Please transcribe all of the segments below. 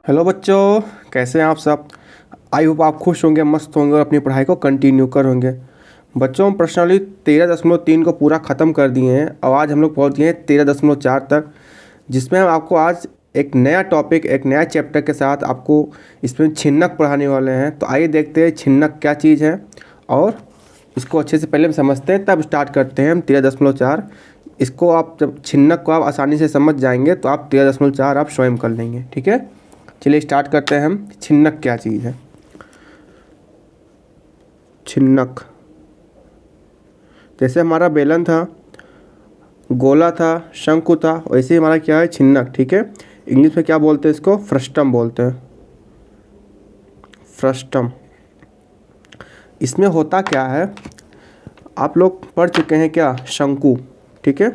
Hello बच्चों, कैसे हैं आप सब। आई होप आप खुश होंगे, मस्त होंगे और अपनी पढ़ाई को कंटिन्यू करेंगे। बच्चों, हम प्रश्नावली 13.3 को पूरा ख़त्म कर दिए हैं और आज हम लोग पहुँच गए हैं 13.4 तक, जिसमें हम आपको आज एक नया टॉपिक, एक नया चैप्टर के साथ आपको इसमें छिन्नक पढ़ाने वाले हैं। तो आइए देखते हैं छिन्नक क्या चीज़ है और इसको अच्छे से पहले हम समझते हैं, तब स्टार्ट करते हैं हम 13.4। इसको आप जब छिन्नक को आप आसानी से समझ जाएंगे तो आप 13.4 आप स्वयं कर लेंगे। ठीक है, चलिए स्टार्ट करते हैं हम। छिन्नक क्या चीज़ है। छिन्नक जैसे हमारा बेलन था, गोला था, शंकु था, वैसे ही हमारा क्या है, छिन्नक। ठीक है, इंग्लिश में क्या बोलते हैं इसको, फ्रस्टम बोलते हैं। फ्रस्टम। इसमें होता क्या है, आप लोग पढ़ चुके हैं क्या, शंकु। ठीक है,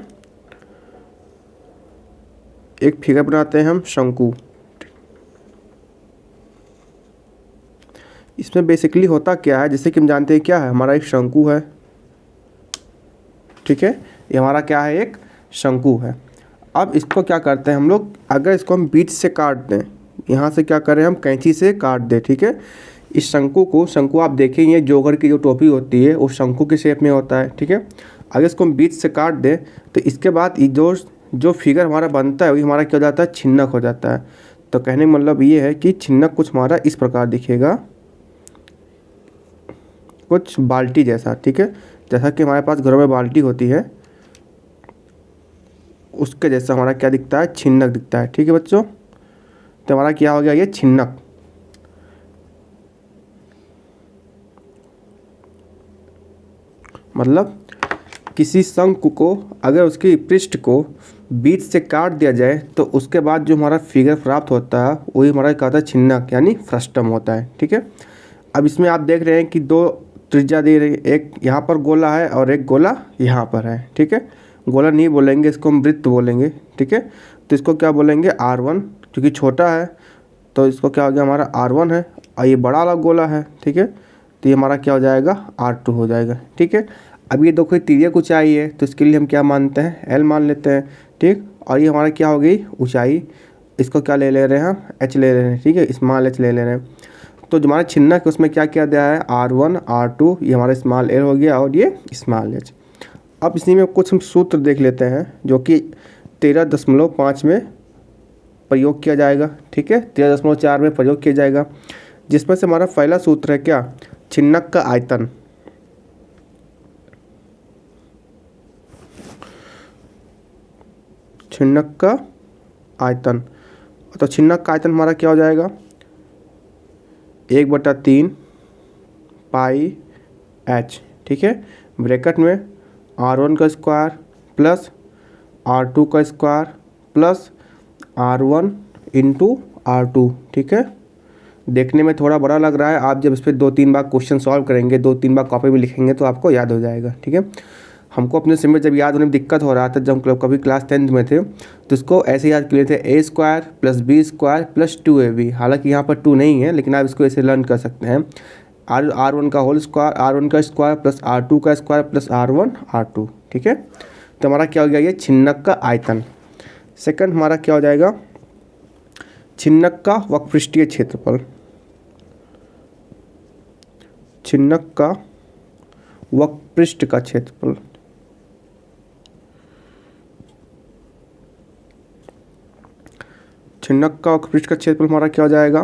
एक फिगर बनाते हैं हम, शंकु। इसमें बेसिकली होता क्या है, जैसे कि हम जानते हैं क्या है, हमारा एक शंकु है। ठीक है, ये हमारा क्या है, एक शंकु है। अब इसको क्या करते हैं हम लोग, अगर इसको हम बीच से काट दें, यहाँ से क्या करें हम, कैंची से काट दें। ठीक है, इस शंकु आप देखेंगे जोगर की जो टोपी होती है वो शंकु के शेप में होता है। ठीक है, अगर इसको हम बीच से काट दें तो इसके बाद जो फिगर हमारा बनता है वही हमारा क्या हो जाता है, छिन्नक हो जाता है। तो कहने का मतलब ये है कि छिन्नक कुछ हमारा इस प्रकार दिखेगा, कुछ बाल्टी जैसा। ठीक है, जैसा कि हमारे पास घरों में बाल्टी होती है, उसके जैसा हमारा क्या दिखता है, छिन्नक दिखता है। ठीक है बच्चों, तो हमारा क्या हो गया, ये छिन्नक। मतलब किसी शंकु को अगर उसकी पृष्ठ को बीच से काट दिया जाए तो उसके बाद जो हमारा फिगर प्राप्त होता है वही हमारा क्या होता है, छिन्नक यानी फ्रस्टम होता है। ठीक है, अब इसमें आप देख रहे हैं कि दो त्रिज्या दे रही है, एक यहाँ पर गोला है और एक गोला यहाँ पर है। ठीक है, गोला नहीं बोलेंगे, इसको हम वृत्त बोलेंगे। ठीक है, तो इसको क्या बोलेंगे, R1, क्योंकि छोटा है तो इसको क्या हो गया, हमारा R1 है और ये बड़ा वाला गोला है। ठीक है, तो ये हमारा क्या हो जाएगा, R2 हो जाएगा। ठीक है, अब ये देखो तिर्यक ऊंचाई है तो इसके लिए हम क्या मानते हैं, L मान लेते हैं। ठीक, और ये हमारा क्या हो गई, ऊंचाई, इसको क्या ले रहे हैं हम, H ले रहे हैं। ठीक है, स्मॉल h ले रहे हैं। तो जो हमारा छिन्नक है उसमें क्या क्या दिया है, R1 R2, ये हमारा स्मॉल l हो गया और ये स्मॉल h। अब इसी में कुछ हम सूत्र देख लेते हैं जो कि 13.5 में प्रयोग किया जाएगा। ठीक है, 13.4 में प्रयोग किया जाएगा, जिसमें से हमारा पहला सूत्र है क्या, छिन्नक का आयतन। छिन्नक का आयतन, तो छिन्नक का आयतन हमारा क्या हो जाएगा, 1/3 पाई h। ठीक है, ब्रैकेट में R1 का स्क्वायर प्लस R2 का square plus R1 into R2। ठीक है, देखने में थोड़ा बड़ा लग रहा है, आप जब इस पर 2-3 बार क्वेश्चन सॉल्व करेंगे, 2-3 बार कॉपी में लिखेंगे तो आपको याद हो जाएगा। ठीक है, हमको अपने समय जब याद होने में दिक्कत हो रहा था, जब हम कभी क्लास 10th में थे तो इसको ऐसे याद कर लेते, a square plus b square plus 2ab। हालांकि यहाँ पर 2 नहीं है, लेकिन आप इसको ऐसे लर्न कर सकते हैं, R1 का होल स्क्वायर, R1 का स्क्वायर प्लस R2 का स्क्वायर प्लस R1 R2। ठीक है, तो हमारा क्या हो गया, ये छिन्नक का आयतन। सेकंड हमारा क्या हो जाएगा, छिन्नक का वक्रपृष्ठीय क्षेत्रफल। छिन्नक का वक्रपृष्ठ का क्षेत्रफल, छिन्नक का वक्रपृष्ठ का क्षेत्रफल हमारा क्या हो जाएगा,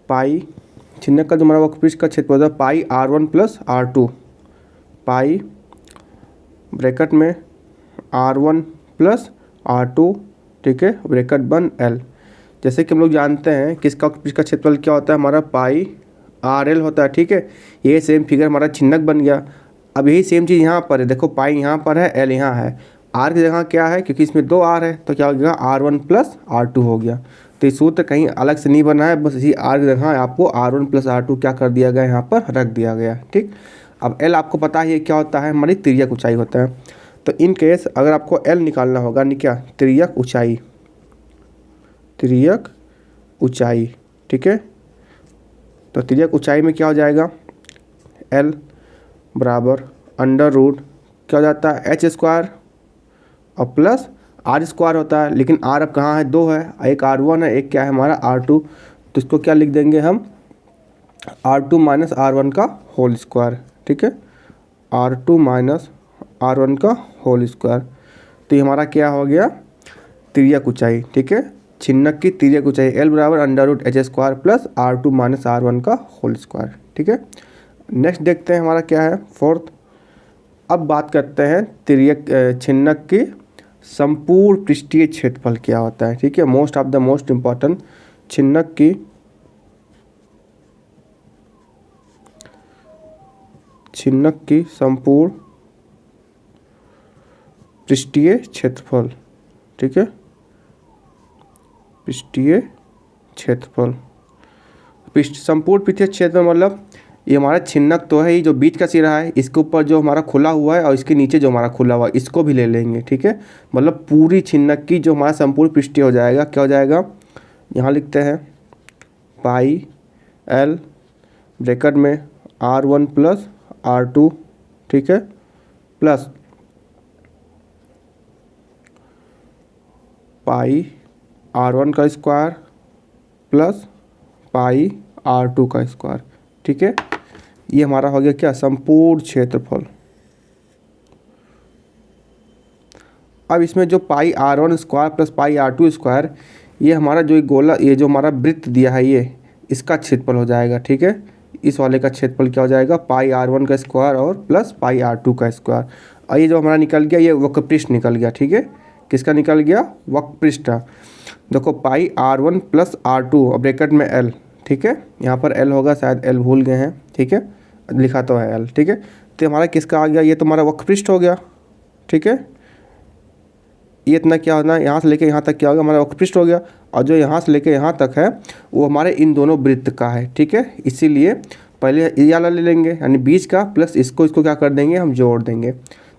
पाई, छिन्नक का जो हमारा वक्रपृष्ठ का क्षेत्रफल होता है पाई R1 प्लस R2, पाई ब्रैकेट में R1 प्लस R2। ठीक है, ब्रैकेट बन L। जैसे कि हम लोग जानते हैं कि इसका वक्रपृष्ठ का क्षेत्रफल क्या होता है, हमारा पाई RL होता है। ठीक है, ये सेम फिगर हमारा छिन्नक बन गया। अब यही सेम चीज़ यहाँ पर है, देखो पाई यहाँ पर है, L यहाँ है, R की जगह क्या है, क्योंकि इसमें 2 R है तो क्या हो गया, R1 प्लस R2 हो गया। तो ये सूत्र कहीं अलग से नहीं बना है, बस इसी R की जगह आपको R1 प्लस R2 क्या कर दिया गया, यहाँ पर रख दिया गया। ठीक, अब L आपको पता है क्या होता है, हमारी तिर्यक ऊंचाई होता है। तो इन केस अगर आपको L निकालना होगा, नहीं क्या, तिर्यक ऊंचाई, तिर्यक ऊंचाई। ठीक है, तो तिर्यक ऊंचाई में क्या हो जाएगा, L बराबर अंडर रूट क्या हो जाता है, h स्क्वायर और प्लस आर स्क्वायर होता है, लेकिन आर अब कहाँ है, 2 है, एक R1 है, एक क्या है हमारा R2, तो इसको क्या लिख देंगे हम, R2 माइनस R1 का होल स्क्वायर, ठीक है, R2 माइनस R1 का होल स्क्वायर। तो ये हमारा क्या हो गया, तिर्यक ऊंचाई, ठीक है, छिन्नक की तिर्यक ऊंचाई L बराबर √h² plus R2 minus R1 का होल स्क्वायर, ठीक है। नेक्स्ट देखते हैं हमारा क्या है, फोर्थ। अब बात करते हैं तिर्यक छिन्नक की संपूर्ण पृष्ठीय क्षेत्रफल क्या होता है, ठीक है, most of the most important. छिन्नक की संपूर्ण पृष्ठीय क्षेत्रफल, ठीक है, पृष्ठीय क्षेत्रफल, संपूर्ण पृष्ठीय क्षेत्रफल मतलब ये हमारा छिन्नक तो है ही, जो बीच का सिरा है, इसके ऊपर जो हमारा खुला हुआ है और इसके नीचे जो हमारा खुला हुआ है, इसको भी ले लेंगे, ठीक है। मतलब पूरी छिन्नक की जो हमारा संपूर्ण पृष्ठीय हो जाएगा, क्या हो जाएगा, यहाँ लिखते हैं पाई L ब्रैकेट में R1 प्लस R2, ठीक है, प्लस पाई R1 का स्क्वायर प्लस पाई R2 का स्क्वायर, ठीक है। ये हमारा हो गया क्या, संपूर्ण क्षेत्रफल। अब इसमें जो पाई R1 स्क्वायर प्लस पाई R2 स्क्वायर, ये हमारा जो गोला, ये जो हमारा वृत्त दिया है, ये इसका क्षेत्रफल हो जाएगा, ठीक है। इस वाले का क्षेत्रफल क्या हो जाएगा, पाई R1 का स्क्वायर और प्लस पाई R2 का स्क्वायर। और ये जो हमारा निकल गया, ये वक्रपृष्ठ निकल गया, ठीक है। किसका निकल गया, वक्रपृष्ठ। देखो पाई R1 प्लस R2 और ब्रैकेट में L, ठीक है, यहाँ पर L होगा, शायद L भूल गए हैं, ठीक है, लिखा तो है L, ठीक है। तो हमारा किसका आ गया, ये तो हमारा वक्रपृष्ठ हो गया, ठीक है। ये इतना क्या होना, यहाँ से लेके यहाँ तक क्या होगा, हमारा वक्रपृष्ठ हो गया। और जो यहाँ से लेके यहाँ तक है वो हमारे इन दोनों वृत्त का है, ठीक है। इसीलिए पहले ये वाला ले लेंगे, यानी बीच का प्लस इसको क्या कर देंगे, हम जोड़ देंगे।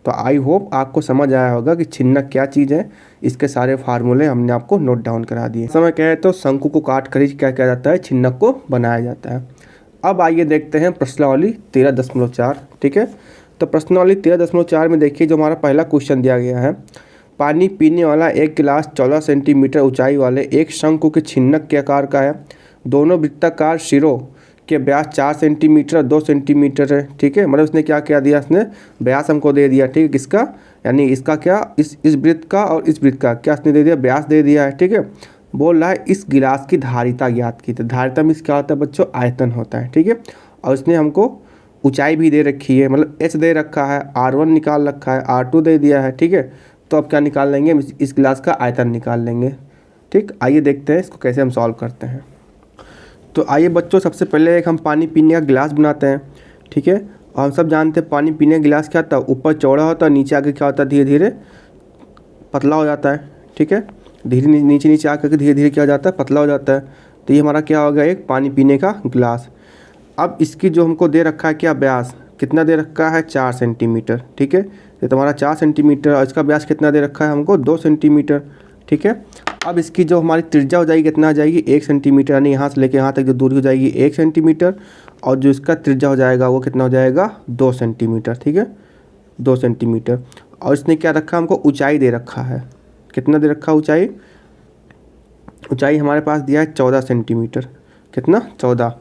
तो आई होप आपको समझ आया होगा कि छिन्नक क्या चीज़ है। इसके सारे फार्मूले हमने आपको नोट डाउन करा दिए। समय कहे तो शंकु को काट कर ही क्या किया जाता है, छिन्नक को बनाया जाता है। अब आइए देखते हैं प्रश्नावली 13.4, ठीक है। तो प्रश्नावली 13.4 में देखिए, जो हमारा पहला क्वेश्चन दिया गया है, पानी पीने वाला एक गिलास 14 सेंटीमीटर ऊंचाई वाले एक शंकु के छिन्नक के आकार का है। दोनों वृत्ताकार सिरों के व्यास 4 सेंटीमीटर 2 सेंटीमीटर है, ठीक है। मतलब उसने क्या दिया, उसने व्यास हमको दे दिया, ठीक है, किसका, यानी इसका क्या, इस वृत्त का और इस वृत्त का क्या उसने दे दिया, व्यास दे दिया है, ठीक है। बोल रहा है इस गिलास की धारिता ज्ञात की। तो धारिता में क्या होता है बच्चों, आयतन होता है, ठीक है। और उसने हमको ऊंचाई भी दे रखी है, मतलब h दे रखा है, R1 निकाल रखा है, R2 दे दिया है, ठीक है। तो अब क्या निकाल लेंगे, इस गिलास का आयतन निकाल लेंगे, ठीक। आइए देखते हैं इसको कैसे हम सॉल्व करते हैं। तो आइए बच्चों, सबसे पहले एक हम पानी पीने का गिलास बनाते हैं, ठीक है। और हम सब जानते हैं पानी पीने का गिलास क्या होता है, ऊपर चौड़ा होता है, नीचे आके क्या होता है, धीरे धीरे पतला हो जाता है, ठीक है। धीरे नीचे आकर के धीरे धीरे क्या हो जाता है, पतला हो जाता है। तो ये हमारा क्या हो गया, एक पानी पीने का गिलास। अब इसकी जो हमको दे रखा है क्या, व्यास कितना दे रखा है, 4 सेंटीमीटर, ठीक है। ये तुम्हारा 4 सेंटीमीटर और इसका व्यास कितना दे रखा है हमको, 2 सेंटीमीटर, ठीक है। अब इसकी जो हमारी त्रिज्या हो जाएगी कितना आ जाएगी, 1 सेंटीमीटर, यानी यहाँ से लेके यहाँ तक जो दूरी हो जाएगी 1 सेंटीमीटर। और जो इसका त्रिज्या हो जाएगा वो कितना हो जाएगा, 2 सेंटीमीटर, ठीक है, 2 सेंटीमीटर। और इसने क्या रखा, हमको ऊंचाई दे रखा है, कितना दे रखा ऊंचाई, ऊंचाई हमारे पास दिया है 14 सेंटीमीटर, कितना, 14।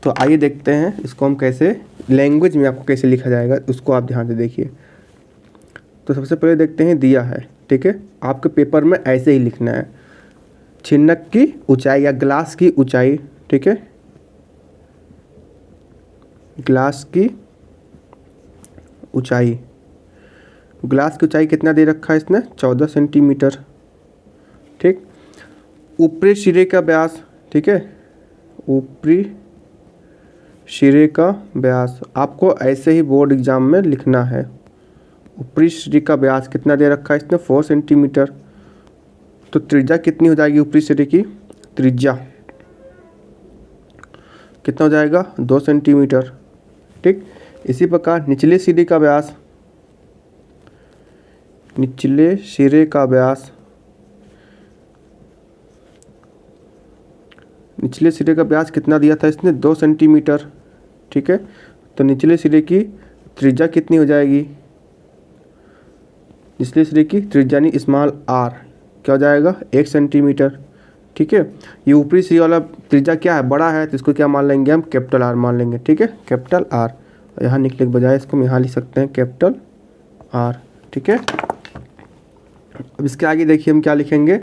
तो आइए देखते हैं इसको हम कैसे, लैंग्वेज में आपको कैसे लिखा जाएगा उसको आप ध्यान से देखिए। तो सबसे पहले देखते हैं, दिया है, ठीक है, आपके पेपर में ऐसे ही लिखना है, छिन्नक की ऊंचाई या ग्लास की ऊंचाई, ठीक है, ग्लास की ऊंचाई, ग्लास की ऊंचाई कितना दे रखा है इसने, 14 सेंटीमीटर, ठीक। ऊपरी सिरे का व्यास, ठीक है, ऊपरी सिरे का व्यास आपको ऐसे ही बोर्ड एग्जाम में लिखना है। ऊपरी सिरे का व्यास कितना दे रखा है इसने, 4 सेंटीमीटर। तो त्रिज्या कितनी हो जाएगी ऊपरी सिरे की, त्रिज्या कितना हो जाएगा, 2 सेंटीमीटर, ठीक। इसी प्रकार निचले सिरे का व्यास, निचले सिरे का व्यास, निचले सिरे का व्यास कितना दिया था इसने, 2 सेंटीमीटर, ठीक है। तो निचले सिरे की त्रिज्या कितनी हो जाएगी, निचले सिरे की त्रिज्या यानी स्मॉल r, क्या हो जाएगा 1 सेंटीमीटर। ठीक है, ये ऊपरी सी वाला त्रिज्या क्या है, बड़ा है, तो इसको क्या मान लेंगे हम, कैपिटल आर मान लेंगे। ठीक है, कैपिटल आर, यहाँ लिखने के बजाय इसको हम यहाँ लिख सकते हैं कैपिटल आर। ठीक है, अब इसके आगे देखिए हम क्या लिखेंगे,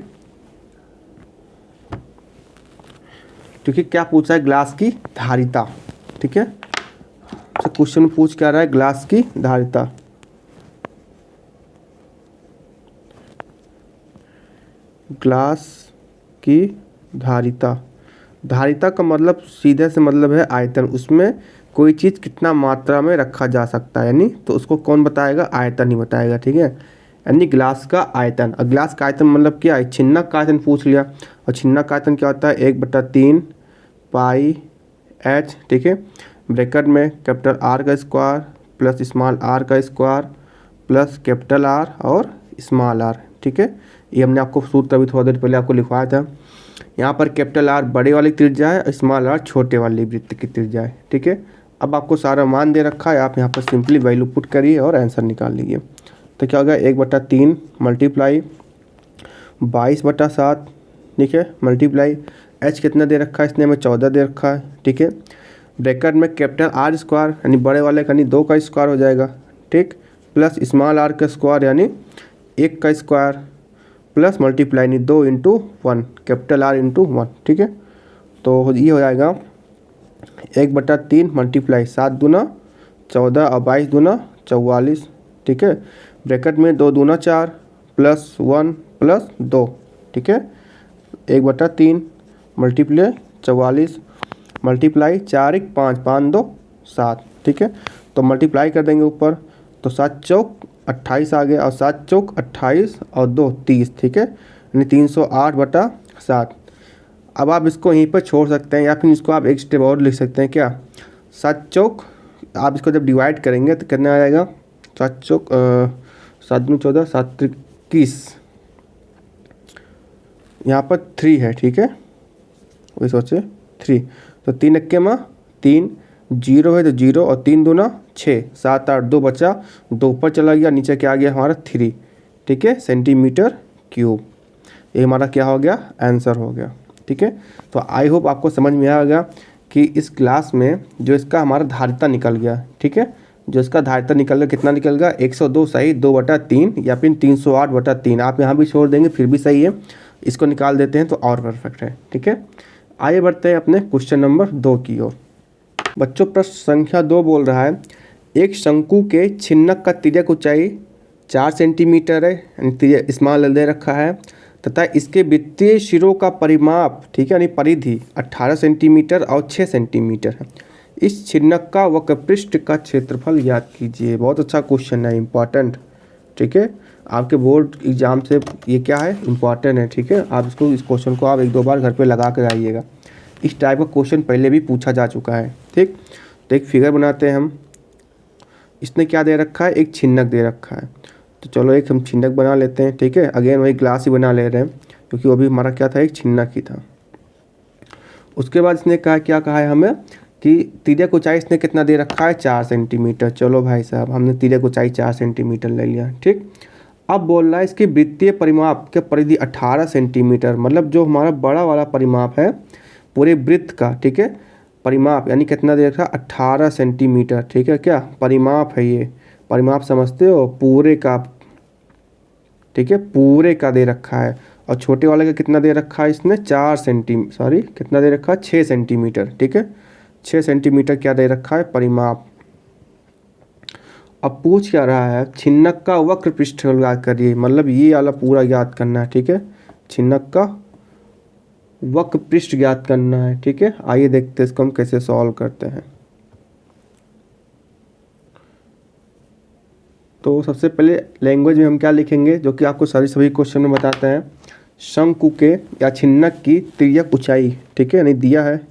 क्योंकि क्या पूछा है, ग्लास की धारिता। ठीक है, तो क्वेश्चन पूछ क्या रहा है, ग्लास की धारिता। ग्लास की धारिता, धारिता का मतलब सीधे से मतलब है आयतन, उसमें कोई चीज़ कितना मात्रा में रखा जा सकता है, यानी तो उसको कौन बताएगा, आयतन ही बताएगा। ठीक है, यानी ग्लास का आयतन। और ग्लास का आयतन मतलब क्या है, छिन्नक का आयतन पूछ लिया, और छिन्नक का आयतन क्या होता है, 1/3 पाई एच। ठीक है, ब्रैकेट में कैपिटल आर का स्क्वायर प्लस स्मॉल आर का स्क्वायर प्लस कैपिटल आर और स्मॉल आर। ठीक है, ये हमने आपको सूत्र अभी थोड़ा देर पहले आपको लिखवाया था। यहाँ पर कैपिटल आर बड़े वाली त्रिज्या है, स्मॉल आर छोटे वाली वृत्त की त्रिज्या है। ठीक है, अब आपको सारा मान दे रखा है, आप यहाँ पर सिंपली वैल्यू पुट करिए और आंसर निकाल लीजिए। तो क्या होगा, 1/3 मल्टीप्लाई 22/7। ठीक है, मल्टीप्लाई एच कितना दे रखा है, इसने हमें 14 दे रखा है। ठीक है, ब्रैकेट में कैपिटल आर स्क्वायर यानी बड़े वाले का यानी 2 का स्क्वायर हो जाएगा। ठीक, प्लस स्मॉल आर का स्क्वायर यानी 1 का स्क्वायर प्लस मल्टीप्लाई यानी 2 × 1 कैपिटल आर × 1। ठीक है, तो ये हो जाएगा 1/3 मल्टीप्लाई 7 दूना 14 और 22 दूना 44। ठीक है, ब्रैकेट में 2 दूना 4 प्लस 1 प्लस 2। ठीक है, 1/3 मल्टीप्लाई 44 मल्टीप्लाई 4 × 5 5 2 7। ठीक है, तो मल्टीप्लाई कर देंगे ऊपर, तो 7 चौक 28 आ गया, और 7 चौक 28 और 2 30। ठीक है, यानी 308/7। अब आप इसको यहीं पर छोड़ सकते हैं, या फिर इसको आप एक स्टेप और लिख सकते हैं। क्या, 7 चौक, आप इसको जब डिवाइड करेंगे तो कितना आ जाएगा, 7 चौक 7 दूनी 14 7 × 21, यहाँ पर 3 है। ठीक है, वही सोचे 3, तो 3 × 3 0 है, तो 0 और 3 दूना 6 7 8 2 बचा, 2 ऊपर चला गया, नीचे क्या आ गया हमारा 3। ठीक है, सेंटीमीटर क्यूब। ये हमारा क्या हो गया, आंसर हो गया। ठीक है, तो आई होप आपको समझ में आ गया कि इस क्लास में जो इसका हमारा धारिता निकल गया। ठीक है, जो इसका धारिता निकल गया, कितना निकल गया, 102 सही 2/3 या फिर 308/3। आप यहाँ भी छोड़ देंगे फिर भी सही है, इसको निकाल देते हैं तो और परफेक्ट है। ठीक है, आइए बढ़ते हैं अपने क्वेश्चन नंबर 2 की ओर। बच्चों, प्रश्न संख्या 2 बोल रहा है, एक शंकु के छिन्नक का तिर्यक ऊंचाई 4 सेंटीमीटर है, यानी स्मॉल दे रखा है, तथा इसके वृत्तीय सिरों का परिमाप, ठीक है, यानी परिधि 18 सेंटीमीटर और 6 सेंटीमीटर है। इस छिन्नक का वक्र पृष्ठ का क्षेत्रफल ज्ञात कीजिए। बहुत अच्छा क्वेश्चन है, इंपॉर्टेंट। ठीक है, आपके बोर्ड एग्जाम से ये क्या है, इंपॉर्टेंट है। ठीक है, आप इसको इस क्वेश्चन को आप 1-2 बार घर पे लगा कर आइएगा। इस टाइप का क्वेश्चन पहले भी पूछा जा चुका है। ठीक, तो एक फिगर बनाते हैं हम। इसने क्या दे रखा है, एक छिन्नक दे रखा है, तो चलो एक हम छिन्नक बना लेते हैं। ठीक है, अगेन वही ग्लास ही बना ले रहे हैं, क्योंकि वो भी हमारा क्या था, एक छिन्नक ही था। उसके बाद इसने कहा, क्या कहा है हमें कि तिर्यक ऊंचाई इसने कितना दे रखा है, 4 सेंटीमीटर। चलो भाई साहब, हमने तिर्यक ऊंचाई 4 सेंटीमीटर ले लिया। ठीक, अब बोल रहा है इसकी वृत्तीय परिमाप के परिधि 18 सेंटीमीटर, मतलब जो हमारा बड़ा वाला परिमाप है पूरे वृत्त का। ठीक है, परिमाप यानी कितना दे रखा है, 18 सेंटीमीटर। ठीक है, क्या परिमाप है, ये परिमाप समझते हो, पूरे का। ठीक है, पूरे का दे रखा है, और छोटे वाले का कितना दे रखा है इसने, 4 कितना दे रखा है, 6 सेंटीमीटर। ठीक है, 6 सेंटीमीटर क्या दे रखा है, परिमाप। अब पूछ क्या रहा है, छिन्नक का वक्र पृष्ठ याद करिए, मतलब ये वाला पूरा याद करना है। ठीक है, छिन्नक का वक्र पृष्ठ ज्ञात करना है। ठीक है, आइए देखते हैं इसको हम कैसे सॉल्व करते हैं। तो सबसे पहले लैंग्वेज में हम क्या लिखेंगे, जो कि आपको सभी क्वेश्चन में बताते हैं। शंकु के या छिन्नक की तिर्यक ऊंचाई, ठीक है, नहीं दिया है,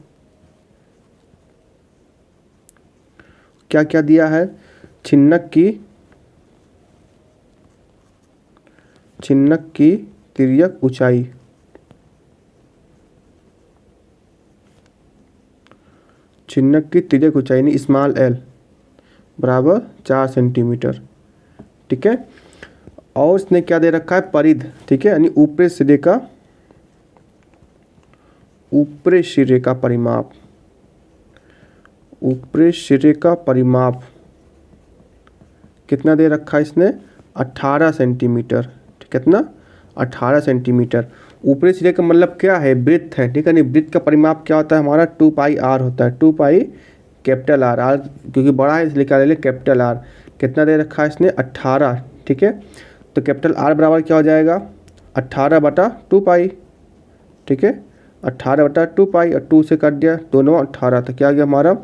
क्या क्या दिया है, छिन्नक की तिर्यक ऊंचाई, छिन्नक की तिर्यक ऊंचाई यानी स्मॉल एल बराबर 4 सेंटीमीटर। ठीक है, और इसने क्या दे रखा है, परिध, ठीक है, यानी ऊपरी सिरे का परिमाप, ऊपरी सिरे का परिमाप कितना दे रखा है इसने, 18 सेंटीमीटर। कितना, 18 सेंटीमीटर। ऊपरी सिरे का मतलब क्या है, वृत्त है, ठीक है। नहीं, वृत्त का परिमाप क्या होता है हमारा, 2 पाई आर होता है, 2 पाई कैपिटल आर, आर क्योंकि बड़ा है इसलिए क्या ले लें, कैपिटल आर। कितना दे रखा है इसने, 18, ठीक है। तो कैपिटल आर बराबर क्या हो जाएगा, 18/2 पाई, ठीक है। 18/2 पाई और 2 से काट दिया, 2 9 18, तो क्या आ गया हमारा,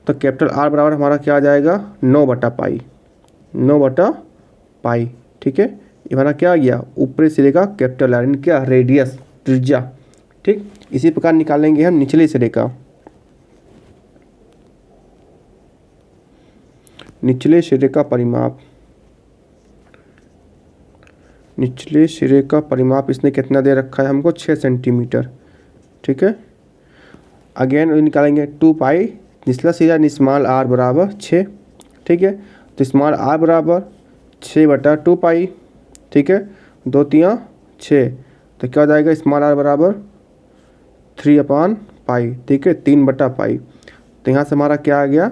तो कैपिटल आर बराबर हमारा क्या आ जाएगा, 9/पाई, 9/पाई, ठीक है। ये हमारा क्या आ गया, ऊपरी सिरे का कैपिटल आर, क्या, रेडियस, त्रिज्या, ठीक। इसी प्रकार निकालेंगे हम निचले सिरे का, निचले सिरे का परिमाप, निचले सिरे का परिमाप इसने कितना दे रखा है हमको, 6 सेंटीमीटर, ठीक है। अगेन निकालेंगे 2 पाई, निचला सिरा स्मॉल आर बराबर 6, ठीक है। तो स्मॉल आर बराबर 6/2 पाई, ठीक है, 2 3 6, तो क्या हो जाएगा, स्मॉल आर बराबर 3/पाई, ठीक है, 3/पाई। तो यहाँ से हमारा क्या आ गया,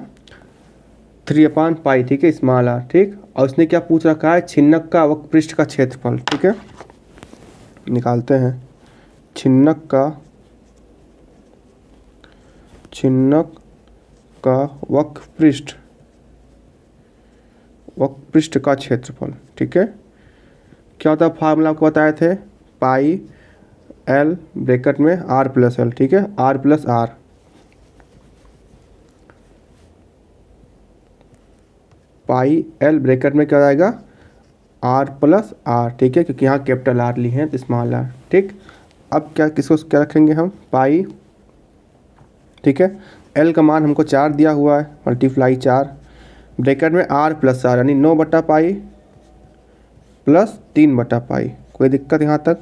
3/पाई, ठीक है, स्मॉल आर, ठीक। और उसने क्या पूछ रखा है, छिन्नक का वक्रपृष्ठ का क्षेत्रफल, ठीक है। निकालते हैं छिन्नक का वक्रपृष्ठ का क्षेत्रफल, ठीक है। क्या होता है, फार्मूला आपको बताए थे, पाई एल ब्रैकेट में आर प्लस एल, ठीक है, R plus R, pi L bracket में क्या आएगा, आर प्लस आर, ठीक है, क्योंकि यहाँ कैपिटल आर ली हैं तो स्मॉल आर, ठीक। अब क्या, किसको क्या रखेंगे हम, पाई, ठीक है, एल का मान हमको 4 दिया हुआ है, मल्टीप्लाई 4, ब्रैकेट में आर प्लस आर, यानी 9/पाई प्लस 3/पाई। कोई दिक्कत यहाँ तक,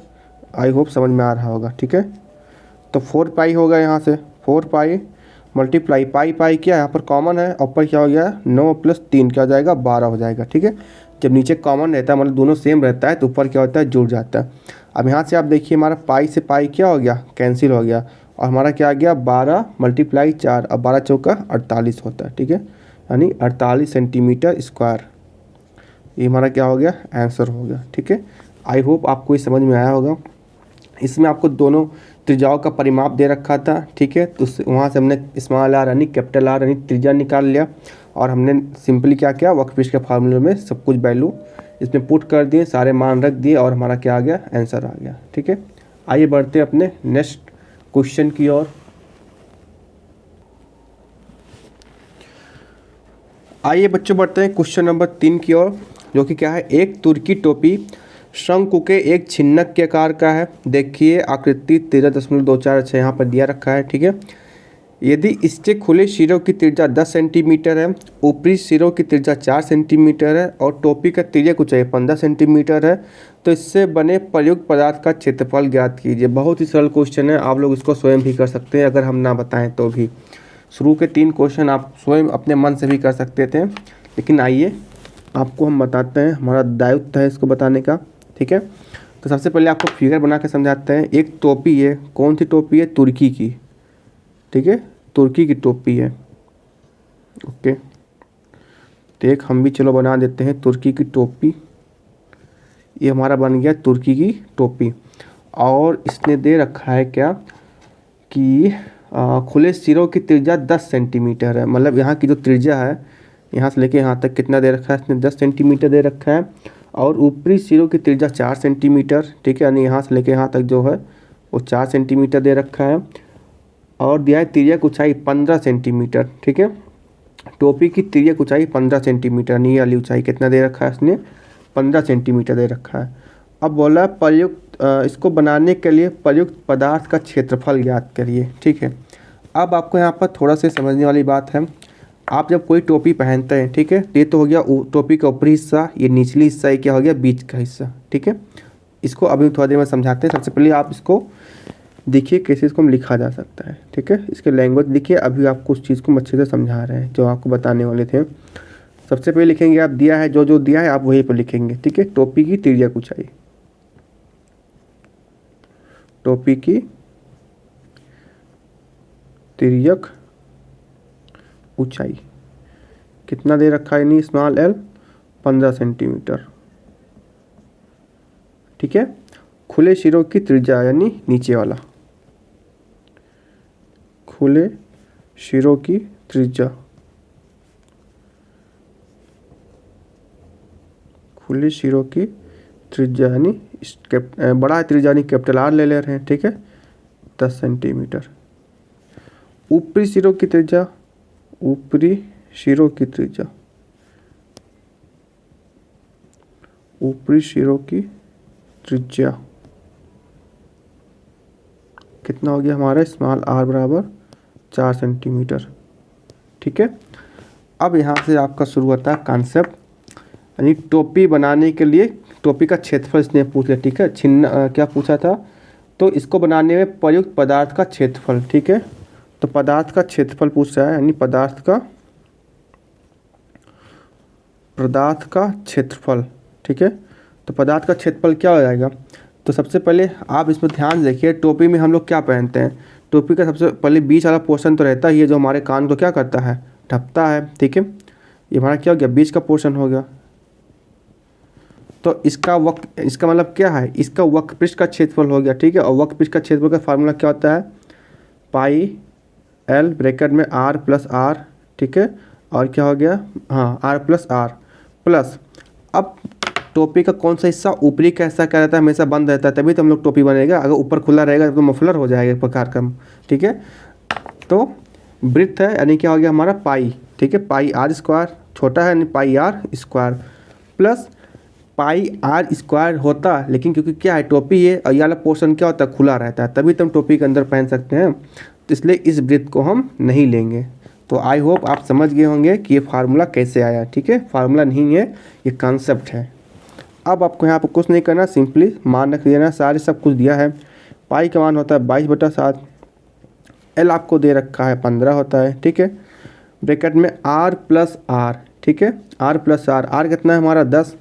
आई होप समझ में आ रहा होगा, ठीक है। तो 4 पाई होगा, यहाँ से 4 पाई मल्टीप्लाई पाई क्या यहाँ पर कॉमन है, ऊपर क्या हो गया, 9 + 3 क्या हो जाएगा, 12 हो जाएगा, ठीक है। जब नीचे कॉमन रहता है, मतलब दोनों सेम रहता है, तो ऊपर क्या होता है, जुड़ जाता है। अब यहाँ से आप देखिए, हमारा पाई से पाई क्या हो गया, कैंसिल हो गया, और हमारा क्या आ गया, 12 × 4, अब 12 चौका 48 होता है, ठीक है, यानी 48 सेंटीमीटर स्क्वायर। ये हमारा क्या हो गया, आंसर हो गया, ठीक है। आई होप आपको ये समझ में आया होगा। इसमें आपको दोनों त्रिज्याओं का परिमाप दे रखा था, ठीक है। तो वहाँ से हमने स्मॉल आर यानी कैपिटल आर यानी त्रिज्या निकाल लिया, और हमने सिंपली क्या किया, वक्रपृष्ठ के फार्मूले में सब कुछ वैल्यू इसमें पुट कर दिए, सारे मान रख दिए, और हमारा क्या आ गया, आंसर आ गया, ठीक है। आइए बढ़ते अपने नेक्स्ट क्वेश्चन की ओर। आइए बच्चों बढ़ते हैं क्वेश्चन नंबर 3 की ओर, जो कि क्या है, एक तुर्की टोपी शंकु के एक छिन्नक के आकार का है। देखिए आकृति 13.24 यहाँ पर दिया रखा है, ठीक है। यदि इसके खुले सिरों की त्रिज्या 10 सेंटीमीटर है, ऊपरी सिरों की त्रिज्या 4 सेंटीमीटर है, और टोपी का त्रिज्या ऊंचाई 15 सेंटीमीटर है, तो इससे बने प्रयुक्त पदार्थ का क्षेत्रफल ज्ञात कीजिए। बहुत ही सरल क्वेश्चन है, आप लोग इसको स्वयं भी कर सकते हैं, अगर हम ना बताएं तो भी। शुरू के 3 क्वेश्चन आप स्वयं अपने मन से भी कर सकते थे, लेकिन आइए आपको हम बताते हैं, हमारा दायित्व है इसको बताने का, ठीक है। तो सबसे पहले आपको फिगर बना के समझाते हैं। एक टोपी है, कौन सी टोपी है, तुर्की की, ठीक है, तुर्की की टोपी है, ओके। तो एक हम भी चलो बना देते हैं, तुर्की की टोपी। ये हमारा बन गया तुर्की की टोपी, और इसने दे रखा है क्या कि खुले सिरों की त्रिज्या 10 सेंटीमीटर है। मतलब यहाँ की जो त्रिज्या है, यहाँ से लेके यहाँ तक कितना दे रखा है इसने, 10 सेंटीमीटर दे रखा है, और ऊपरी सिरों की त्रिज्या 4 सेंटीमीटर, ठीक है, यानी यहाँ से लेके यहाँ तक जो है वो 4 सेंटीमीटर दे रखा है, और दिया है त्रिज्या की ऊंचाई 15 सेंटीमीटर, ठीक है। टोपी की त्रिज्या की ऊंचाई 15 सेंटीमीटर, यानी ये वाली ऊंचाई कितना दे रखा है इसने, 15 सेंटीमीटर दे रखा है। अब बोला प्रयुक्त इसको बनाने के लिए प्रयुक्त पदार्थ का क्षेत्रफल ज्ञात करिए, ठीक है। अब आपको यहाँ पर थोड़ा सा समझने वाली बात है, आप जब कोई टोपी पहनते हैं, ठीक है, ये तो हो गया टोपी का ऊपरी हिस्सा, ये निचली हिस्सा, ये क्या हो गया, बीच का हिस्सा, ठीक है। इसको अभी थोड़ा देर में समझाते हैं। सबसे पहले आप इसको देखिए कैसे इसको हम लिखा जा सकता है, ठीक है। इसके लैंग्वेज देखिए, अभी आपको उस चीज़ को अच्छे से समझा रहे हैं जो आपको बताने वाले थे। सबसे पहले लिखेंगे आप दिया है, जो जो दिया है आप वहीं पर लिखेंगे, ठीक है। टोपी की तिर्यक ऊंचाई, टोपी की तिर्यक ऊंचाई कितना दे रखा है, यानी स्मॉल एल 15 सेंटीमीटर, ठीक है। खुले सिरों की त्रिज्या यानी नीचे वाला, खुले सिरों की त्रिज्या, खुले सिरों की त्रिज्या यानी बड़ा त्रिज्या यानी कैपिटल आर ले ले रहे हैं, ठीक है, 10 सेंटीमीटर। ऊपरी सिरों की त्रिज्या, ऊपरी सिरों की त्रिज्या, ऊपरी सिरों की त्रिज्या कितना हो गया हमारा, स्मॉल आर बराबर 4 सेंटीमीटर, ठीक है। अब यहाँ से आपका शुरू होता है कॉन्सेप्ट, यानी टोपी बनाने के लिए टोपी का क्षेत्रफल इसने पूछ लिया, ठीक है। छिन्न क्या पूछा था, तो इसको बनाने में प्रयुक्त पदार्थ का क्षेत्रफल, ठीक है। तो पदार्थ का क्षेत्रफल पूछ रहा है, यानी पदार्थ का क्षेत्रफल, ठीक है। तो पदार्थ का क्षेत्रफल क्या हो जाएगा, तो सबसे पहले आप इसमें ध्यान देखिए, टोपी में हम लोग क्या पहनते हैं, टोपी का सबसे पहले बीच वाला पोर्शन तो रहता ही है, जो हमारे कान को क्या करता है, ढकता है, ठीक है। ये हमारा क्या हो गया, बीच का पोर्शन हो गया। तो इसका मतलब क्या है, इसका वक्र पृष्ठ का क्षेत्रफल हो गया, ठीक है। और वक्र पृष्ठ का क्षेत्रफल का फार्मूला क्या होता है, पाई एल ब्रैकेट में आर प्लस आर, ठीक है। और क्या हो गया, हाँ आर प्लस आर प्लस, अब टोपी का कौन सा हिस्सा ऊपरी का हिस्सा क्या रहता है, हमेशा बंद रहता है, तभी तो हम लोग टोपी बनेगा। अगर ऊपर खुला रहेगा तो मफलर हो जाएगा एक प्रकार का, ठीक है। तो वृत्त है, यानी क्या हो गया हमारा पाई, ठीक है, पाई आर स्क्वायर, छोटा है यानी pi are square plus pi are square होता, लेकिन क्योंकि क्या है टोपी है और ये वाला पोर्शन क्या होता है, खुला रहता है, तभी तो हम टोपी के अंदर पहन सकते हैं, तो इसलिए इस वृत्त को हम नहीं लेंगे। तो आई होप आप समझ गए होंगे कि ये फार्मूला कैसे आया, ठीक है। फार्मूला नहीं है, ये कॉन्सेप्ट है। अब आपको यहाँ पर कुछ नहीं करना, सिंपली मान रख देना, सारे सब कुछ दिया है। पाई का मान होता है 22/7, एल आपको दे रखा है 15 होता है, ठीक है। ब्रैकेट में आर प्लस आर, ठीक है, आर प्लस आर, आर कितना है हमारा 10,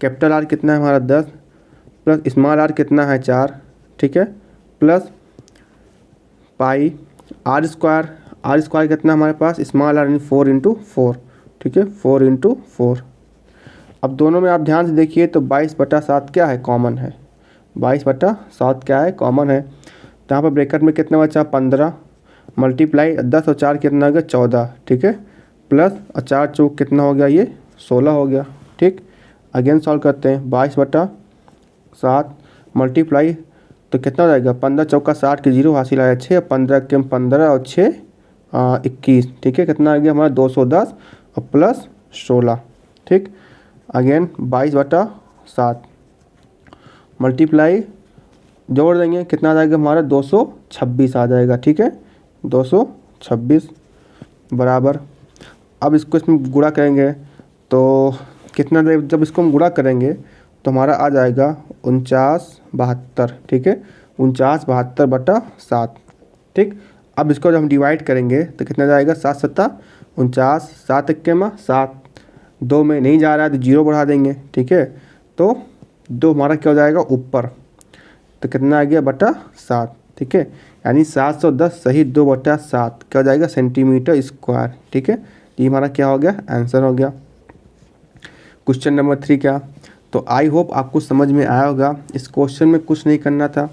कैपिटल आर कितना है हमारा 10 प्लस स्मॉल आर कितना है 4, ठीक है, plus pi are square, R square कितना हमारे पास, स्मॉल आर यानी 4 × 4, ठीक है, 4 × 4। अब दोनों में आप ध्यान से देखिए तो 22/7 क्या है, कॉमन है, 22/7 क्या है, कॉमन है। तो यहाँ पर ब्रैकेट में कितना बचा 15 मल्टीप्लाई 10 और 4 कितना हो गया 14, ठीक है, प्लस और 4 चौक कितना हो गया, ये 16 हो गया, ठीक। अगेन सॉल्व करते हैं, 22/7 मल्टीप्लाई तो कितना हो जाएगा, 15 चौका 60 के 0 हासिल आया 6, 15 के 15 और 6 21, ठीक है, कितना आ गया हमारा 210 और प्लस 16, ठीक। अगेन 22/7 मल्टीप्लाई जोड़ देंगे, कितना आ जाएगा हमारा 226 आ जाएगा, ठीक है, 226 बराबर। अब इसको इसमें गुणा करेंगे तो कितना, जब इसको हम गुणा करेंगे तो हमारा आ जाएगा 49/72, ठीक है, 49/72/7, ठीक। अब इसको जब हम डिवाइड करेंगे तो कितना जाएगा 7 × 7 = 49, 7 × 1 = 7, 2 में नहीं जा रहा है तो 0 बढ़ा देंगे, ठीक है। तो 2 हमारा क्या हो जाएगा ऊपर, तो कितना आ गया /7, ठीक है, यानी 710 सही 2/7 क्या हो जाएगा सेंटीमीटर स्क्वायर, ठीक है। ये हमारा क्या हो गया, आंसर हो गया। क्वेश्चन नंबर 3 क्या, तो आई होप आपको समझ में आया होगा। इस क्वेश्चन में कुछ नहीं करना था,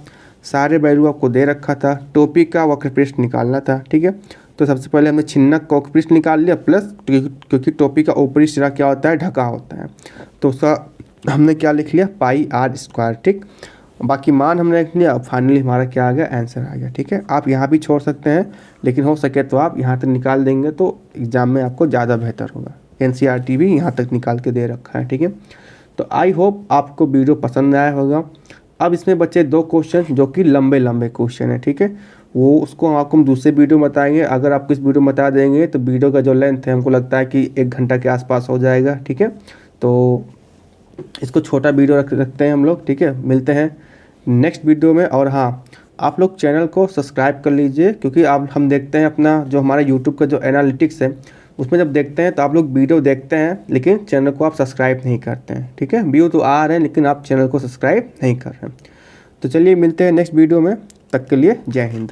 सारे वैल्यू आपको दे रखा था, टोपी का वक्र पृष्ठ निकालना था, ठीक है। तो सबसे पहले हमने छिन्नक का वक्र पृष्ठ निकाल लिया, प्लस क्योंकि टोपी का ऊपरी सिरा क्या होता है, ढका होता है, तो उसका हमने क्या लिख लिया, पाई आर स्क्वायर, ठीक। बाकी मान हमने रख लिया, फाइनली हमारा क्या आ गया, आंसर आ गया, ठीक है। आप यहाँ भी छोड़ सकते हैं, लेकिन हो सके तो आप यहाँ तक निकाल देंगे तो एग्ज़ाम में आपको ज़्यादा बेहतर होगा। NCERT भी यहाँ तक निकाल के दे रखा है, ठीक है। तो आई होप आपको वीडियो पसंद आया होगा। अब इसमें बचे 2 क्वेश्चन जो कि लंबे लंबे क्वेश्चन है, ठीक है, वो उसको आपको हम दूसरे वीडियो में बताएंगे। अगर आपको इस वीडियो में बता देंगे तो वीडियो का जो लेंथ है हमको लगता है कि 1 घंटा के आसपास हो जाएगा, ठीक है। तो इसको छोटा वीडियो रखते हैं हम लोग, ठीक है। मिलते हैं नेक्स्ट वीडियो में। और हाँ, आप लोग चैनल को सब्सक्राइब कर लीजिए, क्योंकि आप हम देखते हैं अपना जो हमारा यूट्यूब का जो एनालिटिक्स है उसमें जब देखते हैं तो आप लोग वीडियो देखते हैं लेकिन चैनल को आप सब्सक्राइब नहीं करते हैं, ठीक है। व्यू तो आ रहे हैं लेकिन आप चैनल को सब्सक्राइब नहीं कर रहे हैं। तो चलिए मिलते हैं नेक्स्ट वीडियो में, तब तक के लिए जय हिंद।